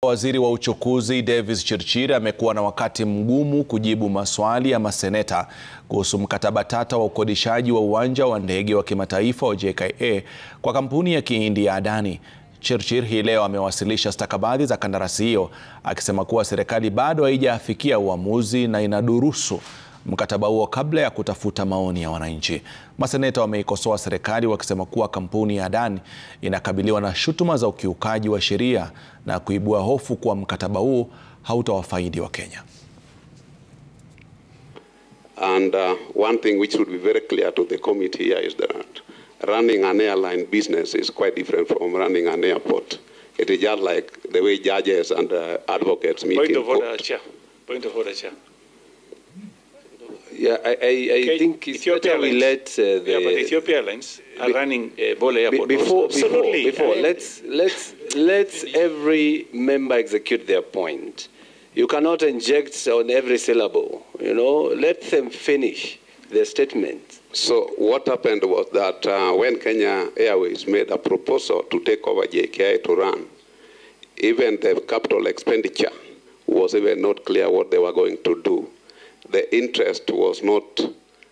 Waziri wa uchukuzi Davis Chirchir amekuwa na wakati mgumu kujibu maswali ya maseneta kuhusu mkataba tata wa ukodishaji wa uwanja wa ndege wa kimataifa wa jkia kwa kampuni ya kihindi ya Adani. Chirchir hii leo amewasilisha stakabadhi za kandarasi hiyo, akisema kuwa serikali bado haijafikia uamuzi na inadurusu mkataba huo kabla ya kutafuta maoni ya wananchi. Maseneta wameikosoa serikali wakisema kuwa kampuni ya Adani inakabiliwa na shutuma za ukiukaji wa sheria na kuibua hofu kuwa mkataba huo hautawafaidi wa Kenya. And one thing which should be very clear to the committee here is that running an airline business is quite different from running an airport. It is just like the way judges and advocates meet. Point of order, Chair. Point of order, Chair. Yeah, I think it's better we let the... Yeah, but Ethiopia Airlines are running Bole Airport. Before, let's every member execute their point. You cannot inject on every syllable, you know. Let them finish their statement. So what happened was that when Kenya Airways made a proposal to take over JKI to run, even the capital expenditure was even not clear what they were going to do. The interest was not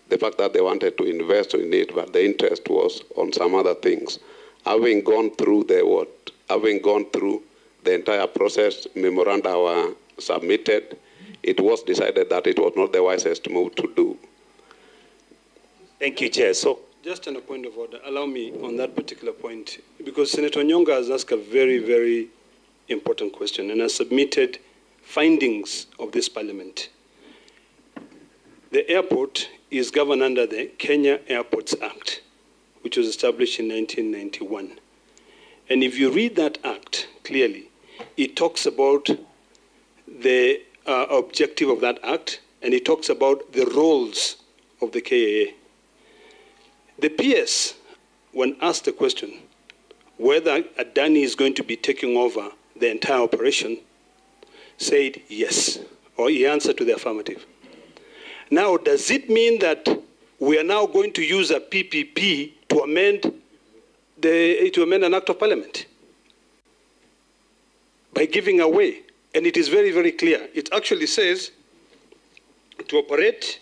the fact that they wanted to invest in it, but the interest was on some other things. Having gone through the entire process, memoranda were submitted, it was decided that it was not the wisest move to do. Thank you, Chair. So, just on a point of order, allow me on that particular point, because Senator Nyonga has asked a very, very important question and has submitted findings of this parliament. The airport is governed under the Kenya Airports Act, which was established in 1991. And if you read that act clearly, it talks about the objective of that act, and it talks about the roles of the KAA. The PS, when asked the question whether Adani is going to be taking over the entire operation, said yes, or he answered to the affirmative. Now, does it mean that we are now going to use a PPP to amend an act of parliament by giving away? And it is very, very clear. It actually says to operate,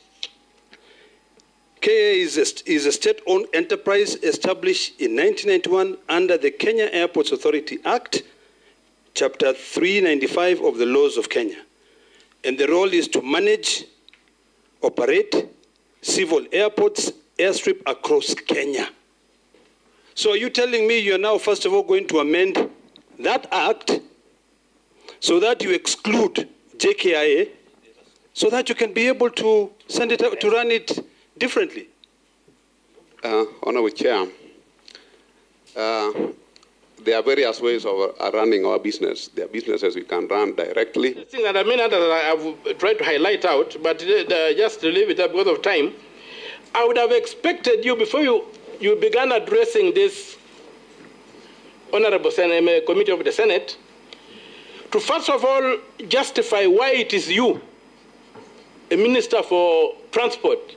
KA is a state-owned enterprise established in 1991 under the Kenya Airports Authority Act, Chapter 395 of the laws of Kenya. And the role is to manage, operate civil airports, airstrip across Kenya. So are you telling me you're now, first of all, going to amend that act so that you exclude JKIA, so that you can be able to send it out, to run it differently? Honorable Chair, there are various ways of running our business. There are businesses we can run directly. The thing that I've tried to highlight out, but just to leave it up because of time, I would have expected you, before you began addressing this Honorable Committee of the Senate, to first of all justify why it is you, a Minister for Transport,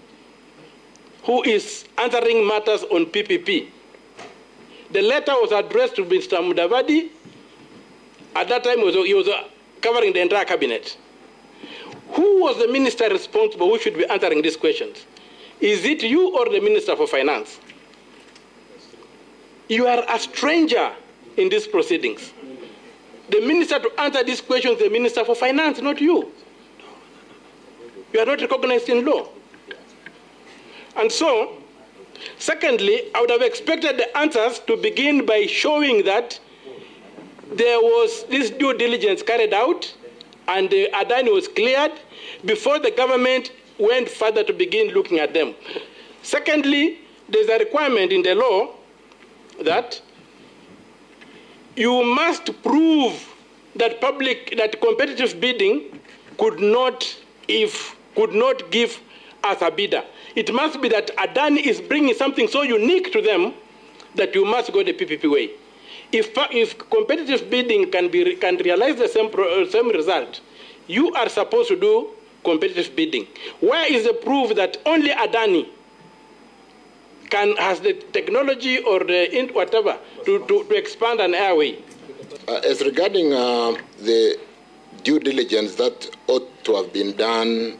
who is answering matters on PPP. The letter was addressed to Mr. Mudavadi. At that time, he was covering the entire cabinet. Who was the minister responsible who should be answering these questions? Is it you or the Minister for Finance? You are a stranger in these proceedings. The minister to answer these questions is the Minister for Finance, not you. You are not recognized in law. And so, secondly, I would have expected the answers to begin by showing that there was this due diligence carried out and the Adani was cleared before the government went further to begin looking at them. Secondly, there's a requirement in the law that you must prove that competitive bidding could not give as a bidder. It must be that Adani is bringing something so unique to them that you must go the PPP way. If competitive bidding can realize the same result, you are supposed to do competitive bidding. Where is the proof that only Adani has the technology or the whatever to expand an airway? As regarding the due diligence that ought to have been done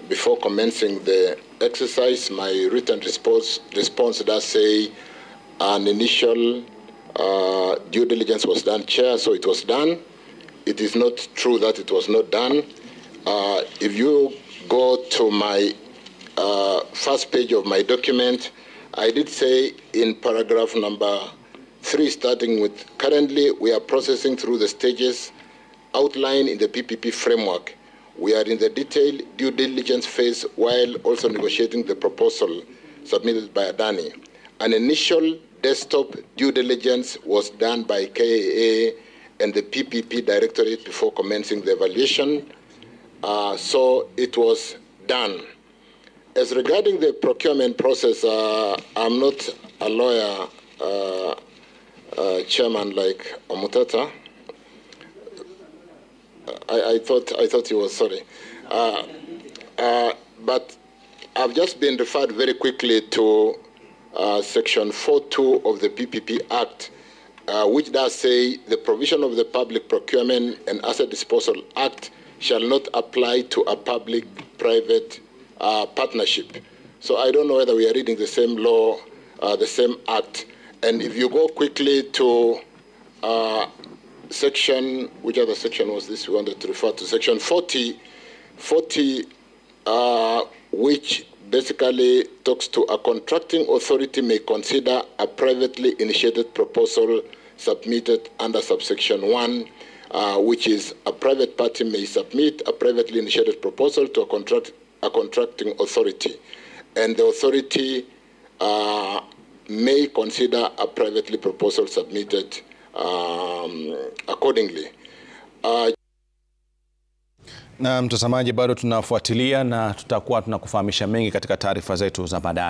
before commencing the exercise, my written response does say an initial due diligence was done, Chair, so it was done. It is not true that it was not done. If you go to my first page of my document, I did say in paragraph number 3, starting with, currently we are processing through the stages outlined in the PPP framework. We are in the detailed due diligence phase while also negotiating the proposal submitted by Adani. An initial desktop due diligence was done by KAA and the PPP Directorate before commencing the evaluation. So it was done. As regarding the procurement process, I'm not a lawyer, Chairman, like Omutata. I thought he was, sorry. But I've just been referred very quickly to Section 4.2 of the PPP Act, which does say the provision of the Public Procurement and Asset Disposal Act shall not apply to a public-private partnership. So I don't know whether we are reading the same law, the same act. And if you go quickly to section, which other section was this we wanted to refer to? Section 40, which basically talks to a contracting authority may consider a privately initiated proposal submitted under subsection 1, which is a private party may submit a privately initiated proposal to a contracting authority, and the authority may consider a privately proposal submitted accordingly. Na mtazamaji, bado tunafuatilia na tutakuwa tunakufahamisha mengi katika taarifa zetu za baadaye.